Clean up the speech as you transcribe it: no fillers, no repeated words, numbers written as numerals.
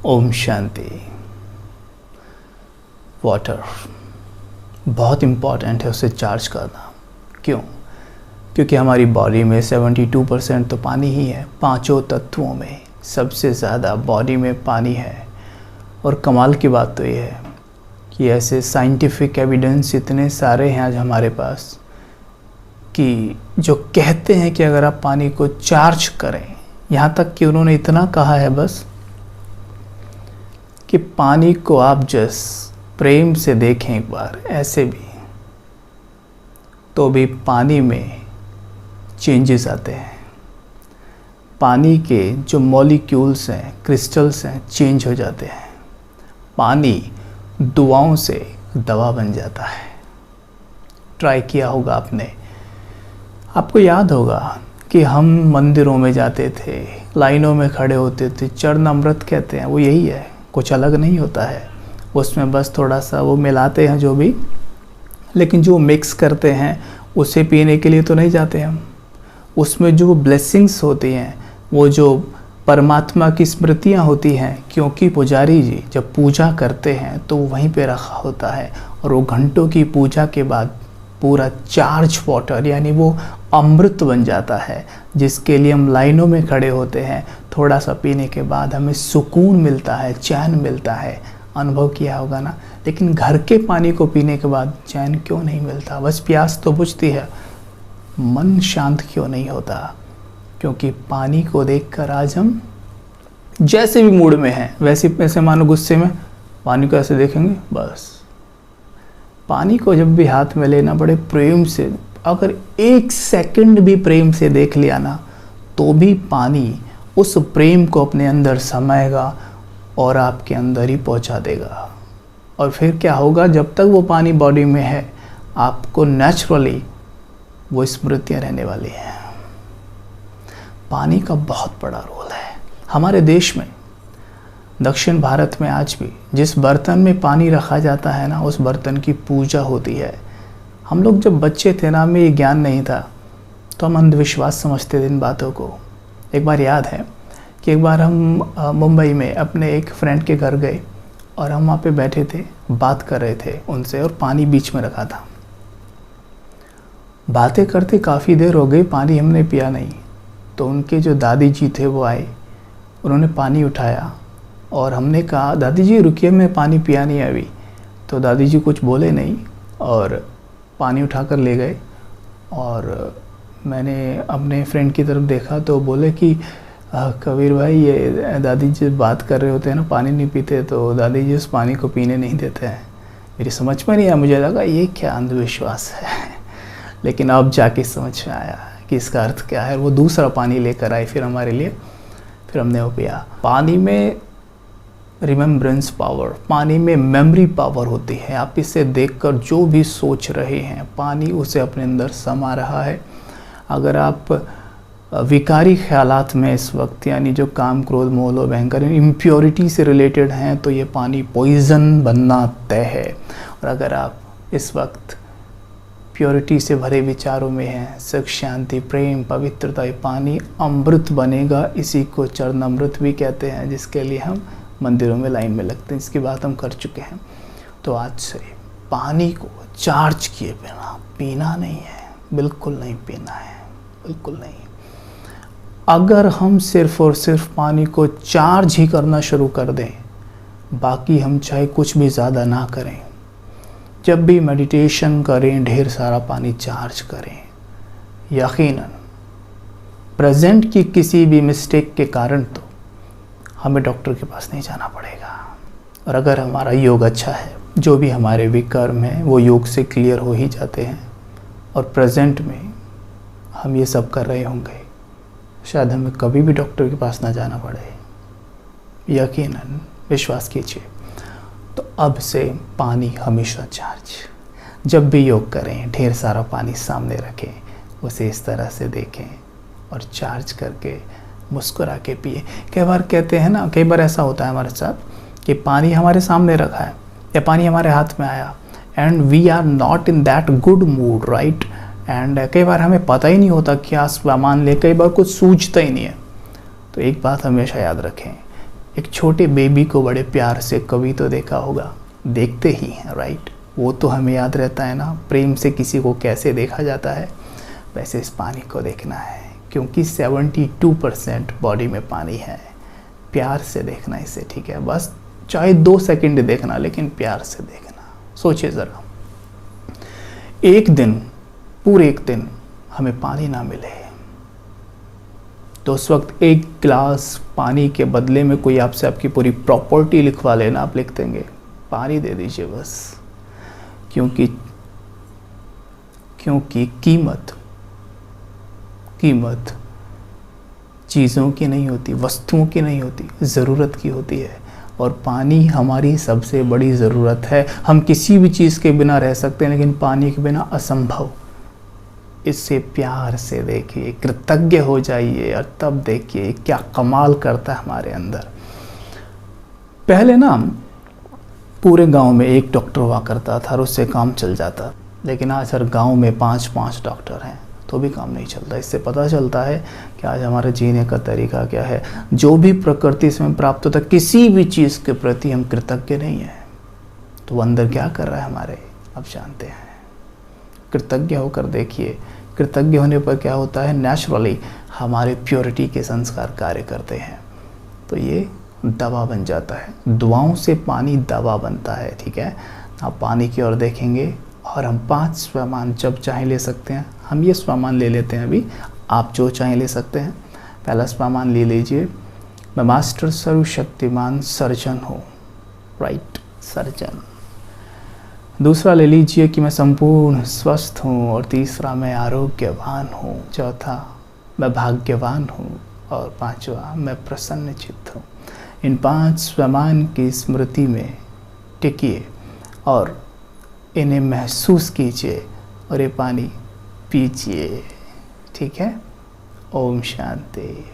Om Shanti. Water बहुत important है उसे चार्ज करना। क्यों? क्योंकि हमारी बॉडी में 72% तो पानी ही है। पांचों तत्वों में सबसे ज़्यादा बॉडी में पानी है। और कमाल की बात तो ये है कि ऐसे साइंटिफिक एविडेंस इतने सारे हैं आज हमारे पास कि जो कहते हैं कि अगर आप पानी को चार्ज करें, यहाँ तक कि उन्होंने इतना कहा है बस कि पानी को आप जस्ट प्रेम से देखें एक बार ऐसे भी, तो भी पानी में चेंजेस आते हैं। पानी के जो मॉलिक्यूल्स हैं, क्रिस्टल्स हैं, चेंज हो जाते हैं। पानी दुआओं से दवा बन जाता है। ट्राई किया होगा आपने। आपको याद होगा कि हम मंदिरों में जाते थे, लाइनों में खड़े होते थे, चरण अमृत कहते हैं, वो यही है, कुछ अलग नहीं होता है। उसमें बस थोड़ा सा वो मिलाते हैं जो भी, लेकिन जो मिक्स करते हैं उसे पीने के लिए तो नहीं जाते हम। उसमें जो ब्लेसिंग्स होती हैं, वो जो परमात्मा की स्मृतियाँ होती हैं, क्योंकि पुजारी जी जब पूजा करते हैं तो वहीं पे रखा होता है और वो घंटों की पूजा के बाद पूरा चार्ज वाटर यानी वो अमृत बन जाता है, जिसके लिए हम लाइनों में खड़े होते हैं। थोड़ा सा पीने के बाद हमें सुकून मिलता है, चैन मिलता है। अनुभव किया होगा ना। लेकिन घर के पानी को पीने के बाद चैन क्यों नहीं मिलता? बस प्यास तो बुझती है, मन शांत क्यों नहीं होता? क्योंकि पानी को देखकर आज हम जैसे भी मूड में हैं, वैसे मानो गुस्से में पानी को ऐसे देखेंगे बस। पानी को जब भी हाथ में लेना बड़े प्रेम से, अगर 1 सेकंड भी प्रेम से देख लिया ना, तो भी पानी उस प्रेम को अपने अंदर समाएगा और आपके अंदर ही पहुंचा देगा। और फिर क्या होगा, जब तक वो पानी बॉडी में है, आपको नेचुरली वो स्मृतियाँ रहने वाली हैं। पानी का बहुत बड़ा रोल है हमारे देश में। दक्षिण भारत में आज भी जिस बर्तन में पानी रखा जाता है ना, उस बर्तन की पूजा होती है। हम लोग जब बच्चे थे ना, हमें ये ज्ञान नहीं था, तो हम अंधविश्वास समझते थे इन बातों को। एक बार याद है कि एक बार हम मुंबई में अपने एक फ्रेंड के घर गए और हम वहाँ पे बैठे थे, बात कर रहे थे उनसे, और पानी बीच में रखा था। बातें करते काफ़ी देर हो गई, पानी हमने पिया नहीं। तो उनके जो दादी जी थे वो आए, उन्होंने पानी उठाया और हमने कहा, दादी जी रुकिए, मैं पानी पिया नहीं अभी। तो दादी जी कुछ बोले नहीं और पानी उठाकर ले गए। और मैंने अपने फ्रेंड की तरफ देखा तो बोले कि कबीर भाई, ये दादी जी बात कर रहे होते हैं ना, पानी नहीं पीते, तो दादी जी उस पानी को पीने नहीं देते हैं। मेरी समझ में नहीं आया, मुझे लगा ये क्या अंधविश्वास है। लेकिन अब जाके समझ में आया कि इसका अर्थ क्या है। वो दूसरा पानी लेकर आए फिर हमारे लिए, फिर हमने वो पिया। पानी में रिमेम्बरेंस पावर, पानी में मेमोरी पावर होती है। आप इसे देखकर जो भी सोच रहे हैं, पानी उसे अपने अंदर समा रहा है। अगर आप विकारी ख्यालात में इस वक्त, यानी जो काम, क्रोध, मोह, लोभ, अहंकार, इम्प्योरिटी से रिलेटेड हैं, तो ये पानी पॉइजन बनना तय है। और अगर आप इस वक्त प्योरिटी से भरे विचारों में हैं, सुख, शांति, प्रेम, पवित्रता, ये पानी अमृत बनेगा। इसी को चरण अमृत भी कहते हैं, जिसके लिए हम मंदिरों में लाइन में लगते हैं। इसकी बात हम कर चुके हैं। तो आज से पानी को चार्ज किए बिना पीना नहीं है, बिल्कुल नहीं पीना है, बिल्कुल नहीं। अगर हम सिर्फ और सिर्फ पानी को चार्ज ही करना शुरू कर दें, बाकी हम चाहे कुछ भी ज़्यादा ना करें, जब भी मेडिटेशन करें ढेर सारा पानी चार्ज करें, यकीनन प्रेजेंट की किसी भी मिस्टेक के कारण तो हमें डॉक्टर के पास नहीं जाना पड़ेगा। और अगर हमारा योग अच्छा है, जो भी हमारे विकर्म हैं वो योग से क्लियर हो ही जाते हैं। और प्रेजेंट में हम ये सब कर रहे होंगे, शायद हमें कभी भी डॉक्टर के पास ना जाना पड़े। यकीनन विश्वास कीजिए। तो अब से पानी हमेशा चार्ज। जब भी योग करें, ढेर सारा पानी सामने रखें, उसे इस तरह से देखें और चार्ज करके मुस्कुरा के पिए। कई बार कहते हैं ना, कई बार ऐसा होता है हमारे साथ कि पानी हमारे सामने रखा है या पानी हमारे हाथ में आया, and we are not in that good mood, right. And कई बार हमें पता ही नहीं होता क्या सामान ले, कई बार कुछ सूझता ही नहीं है। तो एक बात हमेशा याद रखें, एक छोटे बेबी को बड़े प्यार से कभी तो देखा होगा, देखते ही हैं राइट, वो तो हमें याद रहता है ना, प्रेम से किसी को कैसे देखा जाता है, वैसे इस पानी को देखना है क्योंकि 72% बॉडी में पानी है। प्यार से देखना इसे, ठीक है, बस चाहे 2 सेकंड देखना, लेकिन प्यार से देखना। सोचिए ज़रा, एक दिन, पूरे एक दिन हमें पानी ना मिले तो उस वक्त एक गिलास पानी के बदले में कोई आपसे आपकी पूरी प्रॉपर्टी लिखवा लेना, आप लिख देंगे पानी दे दीजिए बस, क्योंकि कीमत चीज़ों की नहीं होती, वस्तुओं की नहीं होती, ज़रूरत की होती है। और पानी हमारी सबसे बड़ी ज़रूरत है। हम किसी भी चीज़ के बिना रह सकते हैं, लेकिन पानी के बिना असंभव। इससे प्यार से देखिए, कृतज्ञ हो जाइए और तब देखिए क्या कमाल करता है हमारे अंदर। पहले ना पूरे गांव में एक डॉक्टर हुआ करता था और उससे काम चल जाता, लेकिन आज हर गांव में 5-5 डॉक्टर हैं तो भी काम नहीं चलता। इससे पता चलता है कि आज हमारे जीने का तरीका क्या है। जो भी प्रकृति से हमें प्राप्त होता है, किसी भी चीज़ के प्रति हम कृतज्ञ नहीं हैं, तो वो अंदर क्या कर रहा है हमारे, आप जानते हैं। कृतज्ञ होकर देखिए, कृतज्ञ होने पर क्या होता है, नेचुरली हमारे प्योरिटी के संस्कार कार्य करते हैं, तो ये दवा बन जाता है। दुआओं से पानी दवा बनता है, ठीक है। आप पानी की ओर देखेंगे और हम 5 स्वमान जब चाहे ले सकते हैं। हम ये स्वमान ले लेते हैं अभी, आप जो चाहे ले सकते हैं। पहला स्वमान ले लीजिए, मैं मास्टर सर्वशक्तिमान सर्जन हूँ, राइट, सर्जन। दूसरा ले लीजिए कि मैं संपूर्ण स्वस्थ हूँ, और तीसरा मैं आरोग्यवान हूँ, चौथा मैं भाग्यवान हूँ, और 5वां मैं प्रसन्न चित्त हूँ। इन 5 स्वमान की स्मृति में टिकिए और इन्हें महसूस कीजिए और ये पानी पीजिए, ठीक है। ओम शांति।